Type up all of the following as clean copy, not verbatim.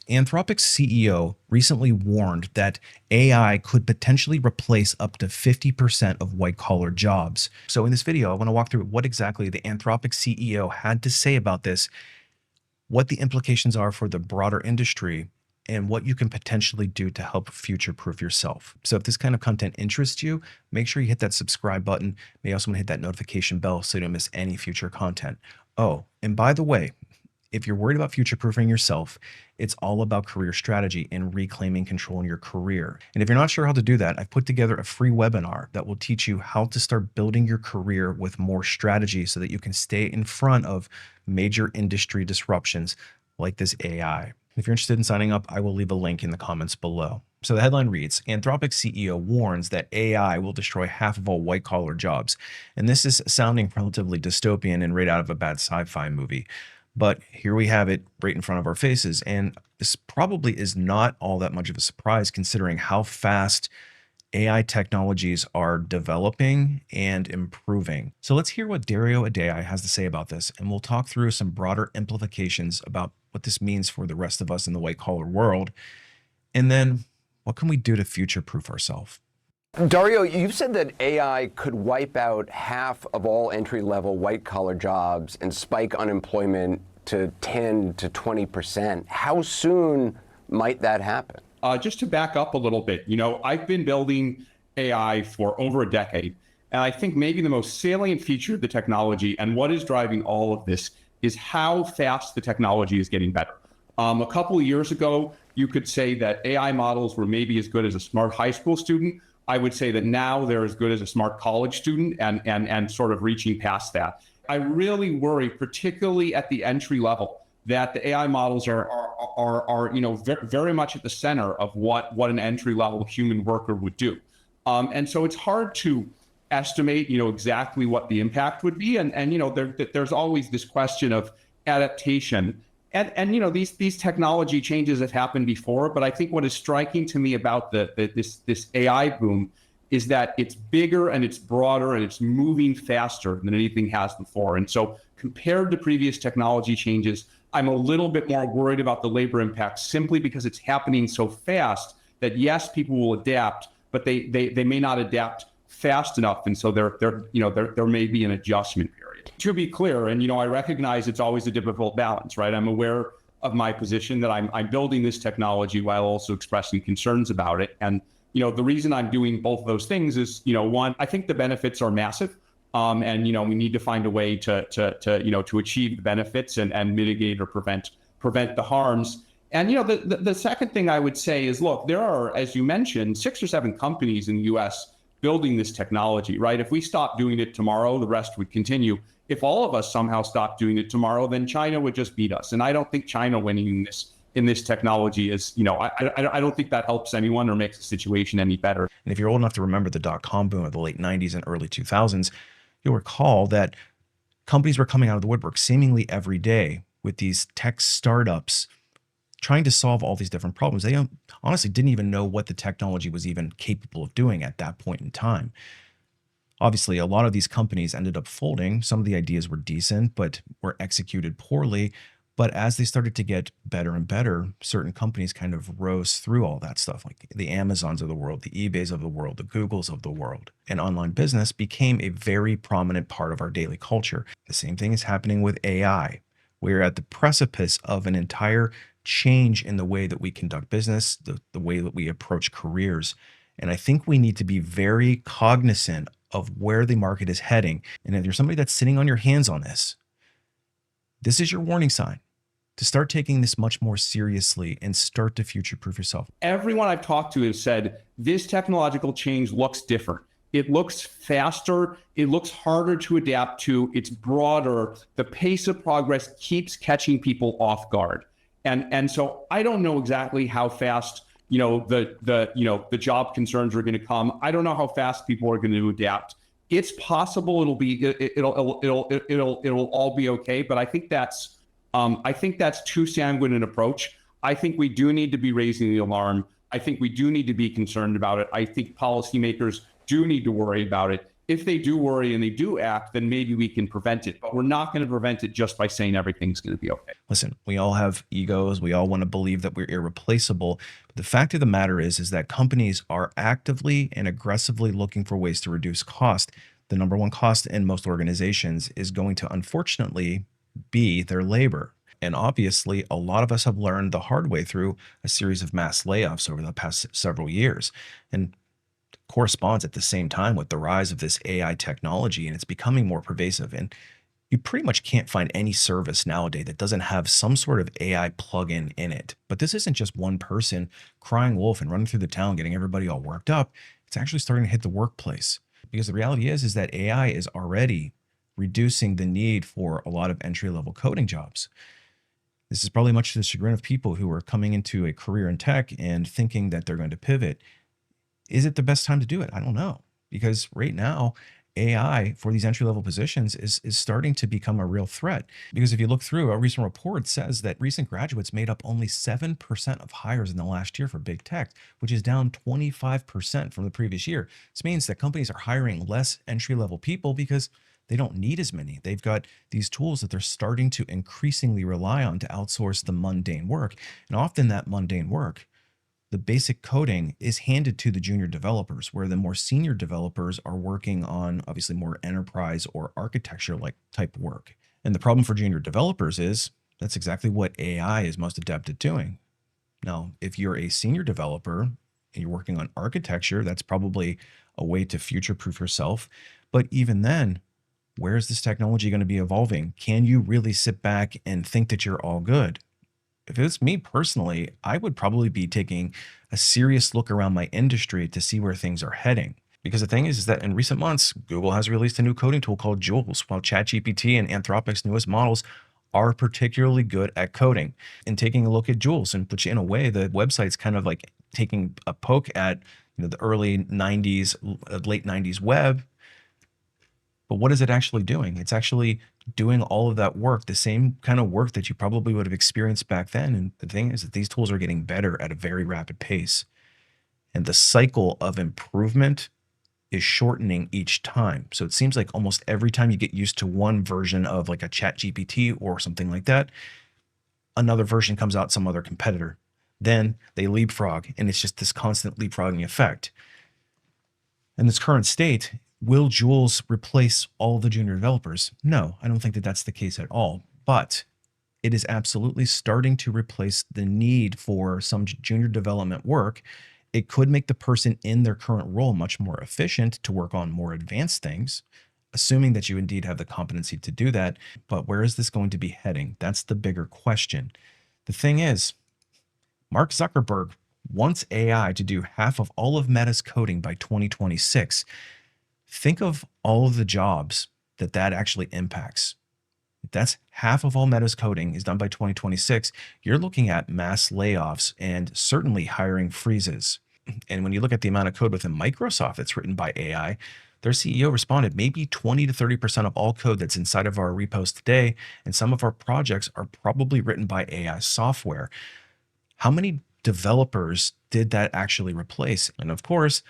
Anthropic's CEO recently warned that AI could potentially replace up to 50% of white-collar jobs. So in this video, I want to walk through what exactly the Anthropic CEO had to say about this, what the implications are for the broader industry, and what you can potentially do to help future-proof yourself. So if this kind of content interests you, make sure you hit that subscribe button. You may also want to hit that notification bell so you don't miss any future content. Oh, and by the way, if you're worried about future-proofing yourself, it's all about career strategy and reclaiming control in your career. And if you're not sure how to do that, I've put together a free webinar that will teach you how to start building your career with more strategy so that you can stay in front of major industry disruptions like this AI. If you're interested in signing up, I will leave a link in the comments below. So the headline reads, Anthropic CEO warns that AI will destroy half of all white-collar jobs. And this is sounding relatively dystopian and right out of a bad sci-fi movie. But here we have it right in front of our faces. And this probably is not all that much of a surprise considering how fast AI technologies are developing and improving. So let's hear what Dario Amodei has to say about this, and we'll talk through some broader implications about what this means for the rest of us in the white-collar world. And then what can we do to future-proof ourselves? Dario, you've said that AI could wipe out half of all entry-level white-collar jobs and spike unemployment to 10 to 20%. How soon might that happen? Just to back up a little bit, I've been building AI for over a decade, and I think maybe the most salient feature of the technology and what is driving all of this is how fast the technology is getting better. A couple of years ago, you could say that AI models were maybe as good as a smart high school student. I would say that now they're as good as a smart college student and sort of reaching past that. I really worry, particularly at the entry level, that the AI models are very much at the center of what an entry level human worker would do. And so it's hard to estimate, exactly what the impact would be. And there's always this question of adaptation. And these technology changes have happened before, but I think what is striking to me about this AI boom is that it's bigger and it's broader and it's moving faster than anything has before. And so compared to previous technology changes, I'm a little bit more worried about the labor impact simply because it's happening so fast that yes, people will adapt, but they may not adapt fast enough. And so there may be an adjustment period. To be clear, and I recognize it's always a difficult balance, right? I'm aware of my position that I'm building this technology while also expressing concerns about it. And the reason I'm doing both of those things is, one, I think the benefits are massive. And we need to find a way to achieve the benefits and mitigate or prevent the harms. And the second thing I would say is, look, there are, as you mentioned, 6 or 7 companies in the U.S. building this technology, right? If we stop doing it tomorrow, the rest would continue. If all of us somehow stopped doing it tomorrow, then China would just beat us. And I don't think China winning in this technology is, I don't think that helps anyone or makes the situation any better. And if you're old enough to remember the dot-com boom of the late 90s and early 2000s, you'll recall that companies were coming out of the woodwork seemingly every day with these tech startups trying to solve all these different problems. They honestly didn't even know what the technology was even capable of doing at that point in time. Obviously, a lot of these companies ended up folding. Some of the ideas were decent, but were executed poorly. But as they started to get better and better, certain companies kind of rose through all that stuff, like the Amazons of the world, the eBays of the world, the Googles of the world. And online business became a very prominent part of our daily culture. The same thing is happening with AI. We're at the precipice of an entire change in the way that we conduct business, the way that we approach careers. And I think we need to be very cognizant of where the market is heading. And if you're somebody that's sitting on your hands on this is your warning sign to start taking this much more seriously and start to future-proof yourself. Everyone I've talked to has said this technological change looks different. It looks faster. It looks harder to adapt to. It's broader. The pace of progress keeps catching people off guard. And so I don't know exactly how fast the job concerns are going to come. I don't know how fast people are going to adapt. It's possible it'll all be okay, but I think that's too sanguine an approach. I think we do need to be raising the alarm. I think we do need to be concerned about it. I think policymakers do need to worry about it. if they do worry and they do act, then maybe we can prevent it. But we're not going to prevent it just by saying everything's going to be okay. Listen, we all have egos. We all want to believe that we're irreplaceable. But the fact of the matter is that companies are actively and aggressively looking for ways to reduce cost. The number one cost in most organizations is going to, unfortunately, be their labor. And obviously, a lot of us have learned the hard way through a series of mass layoffs over the past several years. And corresponds at the same time with the rise of this AI technology, and it's becoming more pervasive. And you pretty much can't find any service nowadays that doesn't have some sort of AI plugin in it. But this isn't just one person crying wolf and running through the town, getting everybody all worked up. It's actually starting to hit the workplace, because the reality is that AI is already reducing the need for a lot of entry-level coding jobs. This is probably much to the chagrin of people who are coming into a career in tech and thinking that they're going to pivot. Is it the best time to do it? I don't know, because right now, AI for these entry-level positions is starting to become a real threat. Because if you look through a recent report, says that recent graduates made up only 7% of hires in the last year for big tech, which is down 25% from the previous year. This means that companies are hiring less entry-level people because they don't need as many. They've got these tools that they're starting to increasingly rely on to outsource the mundane work. And often that mundane work, the basic coding, is handed to the junior developers, where the more senior developers are working on obviously more enterprise or architecture like type work. And the problem for junior developers is that's exactly what AI is most adept at doing. Now, if you're a senior developer and you're working on architecture, that's probably a way to future-proof yourself. But even then, where is this technology going to be evolving? Can you really sit back and think that you're all good? If it's me personally, I would probably be taking a serious look around my industry to see where things are heading. Because the thing is that in recent months, Google has released a new coding tool called Jules, while ChatGPT and Anthropic's newest models are particularly good at coding. And taking a look at Jules, and which in a way, the website's kind of like taking a poke at the early 90s, late 90s web. But what is it actually doing? It's actually doing all of that work, the same kind of work that you probably would have experienced back then. And the thing is that these tools are getting better at a very rapid pace. And the cycle of improvement is shortening each time. So it seems like almost every time you get used to one version of like a ChatGPT or something like that, another version comes out, some other competitor. Then they leapfrog, and it's just this constant leapfrogging effect. In this current state, will Jules replace all the junior developers? No, I don't think that that's the case at all. But it is absolutely starting to replace the need for some junior development work. It could make the person in their current role much more efficient to work on more advanced things, assuming that you indeed have the competency to do that. But where is this going to be heading? That's the bigger question. The thing is, Mark Zuckerberg wants AI to do half of all of Meta's coding by 2026. Think of all of the jobs that actually impacts. If that's half of all Meta's coding is done by 2026, you're looking at mass layoffs and certainly hiring freezes. And when you look at the amount of code within Microsoft that's written by AI, their CEO responded, maybe 20 to 30% of all code that's inside of our repos today and some of our projects are probably written by AI software. How many developers did that actually replace? And of course,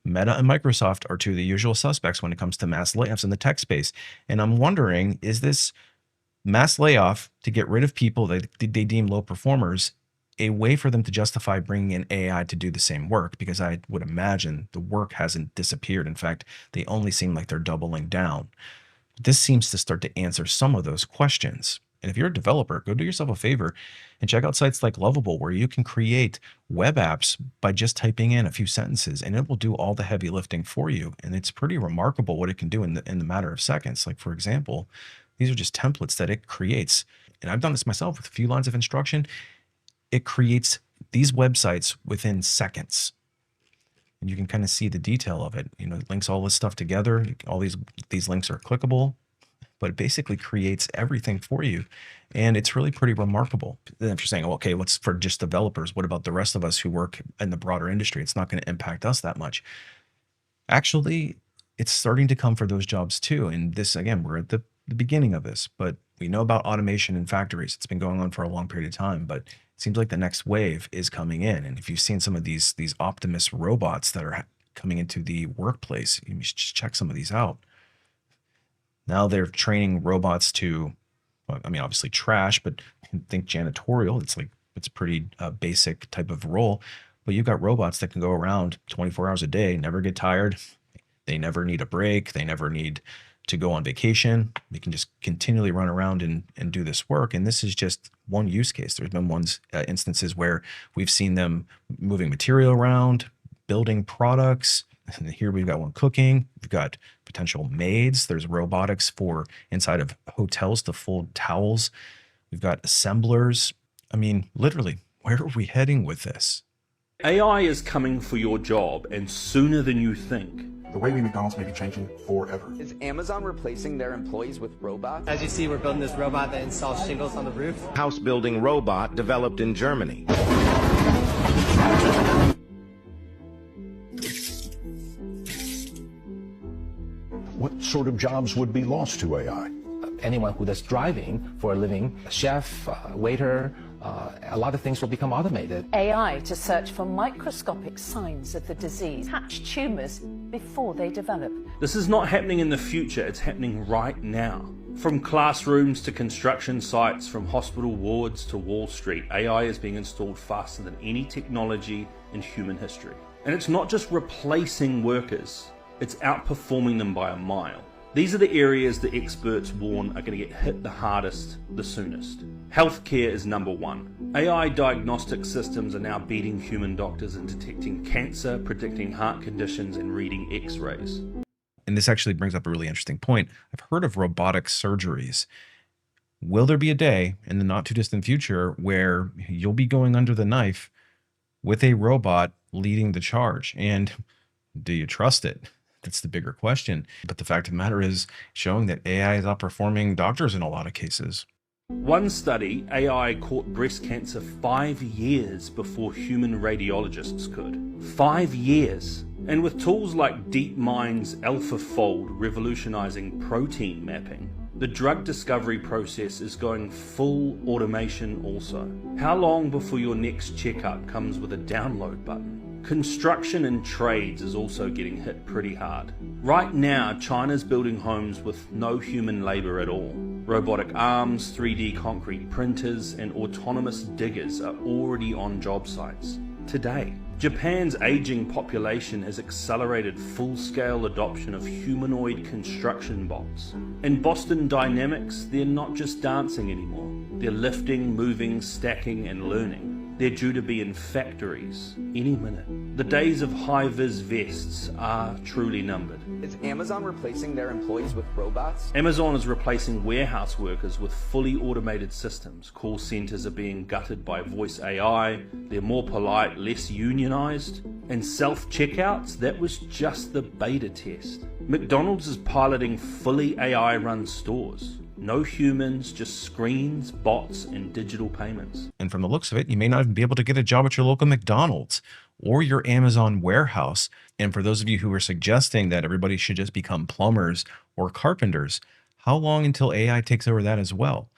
Meta and Microsoft are two of the usual suspects when it comes to mass layoffs in the tech space. And I'm wondering, is this mass layoff to get rid of people that they deem low performers a way for them to justify bringing in AI to do the same work? Because I would imagine the work hasn't disappeared. In fact, they only seem like they're doubling down. This seems to start to answer some of those questions. And if you're a developer, go do yourself a favor and check out sites like Lovable, where you can create web apps by just typing in a few sentences, and it will do all the heavy lifting for you. And it's pretty remarkable what it can do in the matter of seconds. Like, for example, these are just templates that it creates. And I've done this myself with a few lines of instruction. It creates these websites within seconds. And you can kind of see the detail of it. It links all this stuff together. All these links are clickable, but it basically creates everything for you. And it's really pretty remarkable. Then if you're saying, oh, okay, what's for just developers? What about the rest of us who work in the broader industry? It's not going to impact us that much. Actually, it's starting to come for those jobs too. And this, again, we're at the beginning of this, but we know about automation in factories. It's been going on for a long period of time, but it seems like the next wave is coming in. And if you've seen some of these Optimus robots that are coming into the workplace. You should just check some of these out. Now they're training robots to, well, I mean, obviously trash, but think janitorial. It's a pretty basic type of role. But you've got robots that can go around 24 hours a day, never get tired. They never need a break. They never need to go on vacation. They can just continually run around and do this work. And this is just one use case. There's been instances where we've seen them moving material around, building products. And here we've got one cooking. We've got potential maids. There's robotics for inside of hotels to fold towels. We've got assemblers. I mean, literally, where are we heading with this? AI is coming for your job, and sooner than you think. The way we make McDonald's may be changing forever. Is Amazon replacing their employees with robots? As you see, we're building this robot that installs shingles on the roof. House building robot developed in Germany. What sort of jobs would be lost to AI? Anyone who does driving for a living, a chef, waiter, a lot of things will become automated. AI to search for microscopic signs of the disease, catch tumours before they develop. This is not happening in the future, it's happening right now. From classrooms to construction sites, from hospital wards to Wall Street, AI is being installed faster than any technology in human history. And it's not just replacing workers, it's outperforming them by a mile. These are the areas the experts warn are going to get hit the hardest, the soonest. Healthcare is number one. AI diagnostic systems are now beating human doctors in detecting cancer, predicting heart conditions, and reading x-rays. And this actually brings up a really interesting point. I've heard of robotic surgeries. Will there be a day in the not too distant future where you'll be going under the knife with a robot leading the charge? And do you trust it? That's the bigger question. But the fact of the matter is showing that AI is outperforming doctors in a lot of cases. One study, AI caught breast cancer 5 years before human radiologists could. 5 years. And with tools like DeepMind's AlphaFold revolutionizing protein mapping, the drug discovery process is going full automation also. How long before your next checkup comes with a download button? Construction and trades is also getting hit pretty hard. Right now, China's building homes with no human labor at all. Robotic arms, 3D concrete printers, and autonomous diggers are already on job sites today. Japan's aging population has accelerated full-scale adoption of humanoid construction bots. In Boston Dynamics, they're not just dancing anymore. They're lifting, moving, stacking, and learning. They're due to be in factories any minute. The days of high-vis vests are truly numbered. Is Amazon replacing their employees with robots? Amazon is replacing warehouse workers with fully automated systems. Call centers are being gutted by voice AI. They're more polite, less unionized. And self-checkouts, that was just the beta test. McDonald's is piloting fully AI-run stores. No humans, just screens, bots, and digital payments. And from the looks of it, you may not even be able to get a job at your local McDonald's or your Amazon warehouse. And for those of you who are suggesting that everybody should just become plumbers or carpenters, how long until AI takes over that as well?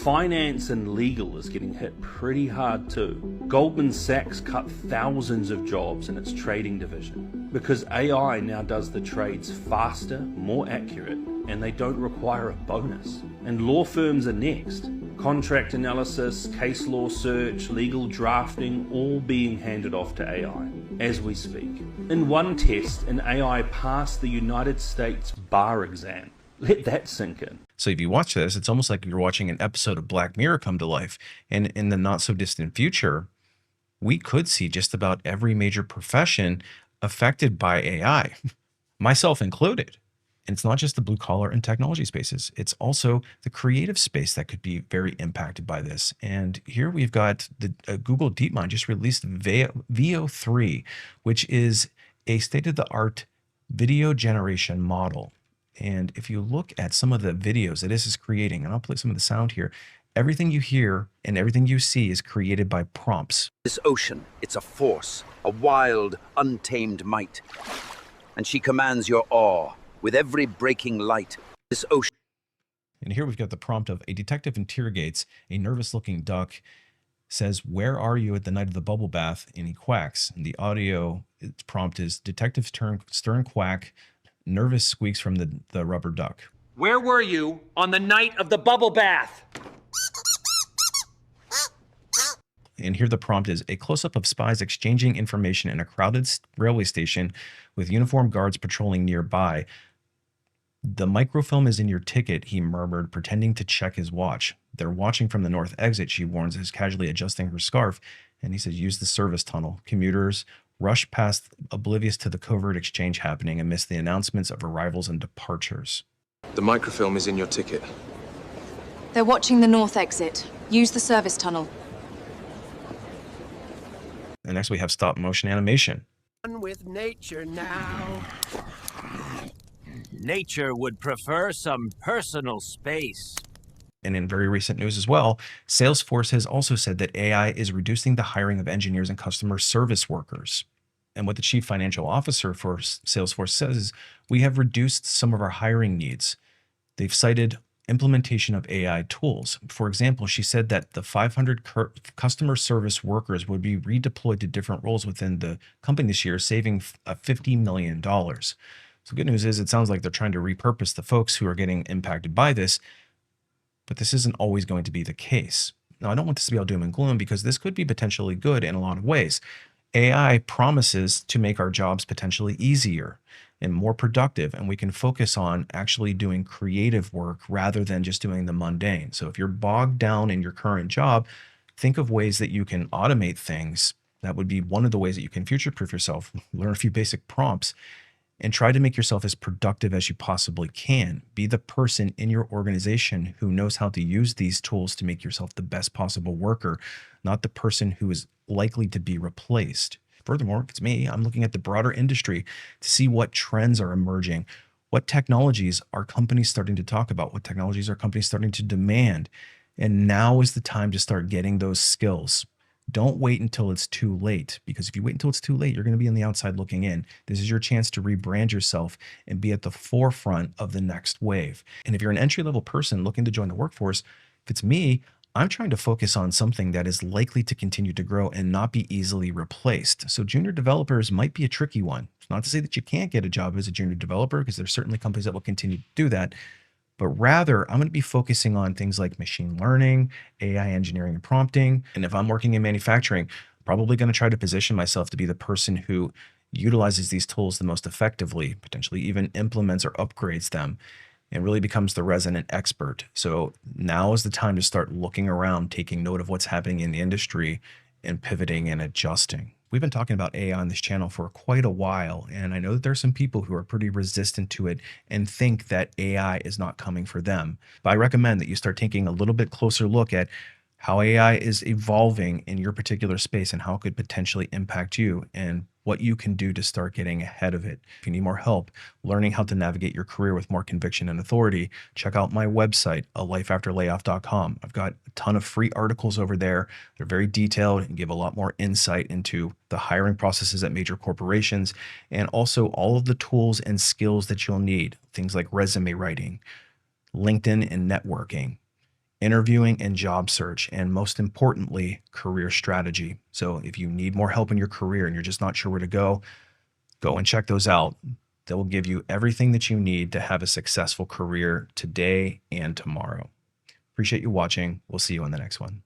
Finance and legal is getting hit pretty hard too. Goldman Sachs cut thousands of jobs in its trading division because AI now does the trades faster, more accurate, and they don't require a bonus. And law firms are next. Contract analysis, case law search, legal drafting, all being handed off to AI as we speak. In one test, an AI passed the United States bar exam. Let that sink in. So if you watch this, it's almost like you're watching an episode of Black Mirror come to life. And in the not so distant future, we could see just about every major profession affected by AI, myself included. And it's not just the blue collar and technology spaces. It's also the creative space that could be very impacted by this. And here we've got the Google DeepMind just released VO3, which is a state-of-the-art video generation model. And if you look at some of the videos that this is creating, and I'll play some of the sound here, everything you hear and everything you see is created by prompts. This ocean, it's a force, a wild, untamed might. And she commands your awe with every breaking light. This ocean. And here we've got the prompt of a detective interrogates a nervous-looking duck, says, "Where are you at the night of the bubble bath?" And he quacks. And the audio Its prompt is detectives stir and quack, nervous squeaks from the rubber duck. Where were you on the night of the bubble bath? And here the prompt is a close-up of spies exchanging information in a crowded railway station with uniformed guards patrolling nearby. The microfilm is in your ticket, he murmured, pretending to check his watch. They're watching from the north exit, she warns, as casually adjusting her scarf. And he says, use the service tunnel. Commuters rush past, oblivious to the covert exchange happening amidst the announcements of arrivals and departures. The microfilm is in your ticket. They're watching the north exit. Use the service tunnel. And next we have stop motion animation. With nature now. Nature would prefer some personal space. And in very recent news as well, Salesforce has also said that AI is reducing the hiring of engineers and customer service workers. And what the chief financial officer for Salesforce says is, we have reduced some of our hiring needs. They've cited implementation of AI tools. For example, she said that the 500 customer service workers would be redeployed to different roles within the company this year, saving $50 million. So good news is it sounds like they're trying to repurpose the folks who are getting impacted by this, but this isn't always going to be the case. Now, I don't want this to be all doom and gloom because this could be potentially good in a lot of ways. AI promises to make our jobs potentially easier and more productive, and we can focus on actually doing creative work rather than just doing the mundane. So if you're bogged down in your current job, think of ways that you can automate things. That would be one of the ways that you can future-proof yourself. Learn a few basic prompts and try to make yourself as productive as you possibly can. Be the person in your organization who knows how to use these tools to make yourself the best possible worker, not the person who is likely to be replaced. Furthermore, if it's me, I'm looking at the broader industry to see what trends are emerging. What technologies are companies starting to talk about? What technologies are companies starting to demand? And now is the time to start getting those skills. Don't wait until it's too late, because if you wait until it's too late, you're going to be on the outside looking in. This is your chance to rebrand yourself and be at the forefront of the next wave. And if you're an entry-level person looking to join the workforce, if it's me, I'm trying to focus on something that is likely to continue to grow and not be easily replaced. So junior developers might be a tricky one. It's not to say that you can't get a job as a junior developer, because there's certainly companies that will continue to do that. But rather, I'm going to be focusing on things like machine learning, AI engineering and prompting. And if I'm working in manufacturing, I'm probably going to try to position myself to be the person who utilizes these tools the most effectively, potentially even implements or upgrades them, and really becomes the resident expert. So now is the time to start looking around, taking note of what's happening in the industry, and pivoting and adjusting. We've been talking about AI on this channel for quite a while, and I know that there are some people who are pretty resistant to it and think that AI is not coming for them. But I recommend that you start taking a little bit closer look at how AI is evolving in your particular space and how it could potentially impact you and what you can do to start getting ahead of it. If you need more help learning how to navigate your career with more conviction and authority, check out my website, alifeafterlayoff.com. I've got a ton of free articles over there. They're very detailed and give a lot more insight into the hiring processes at major corporations, and also all of the tools and skills that you'll need, things like resume writing, LinkedIn and networking, interviewing and job search, and most importantly, career strategy. So if you need more help in your career and you're just not sure where to go and check those out. They will give you everything that you need to have a successful career today and tomorrow. Appreciate you watching. We'll see you in the next one.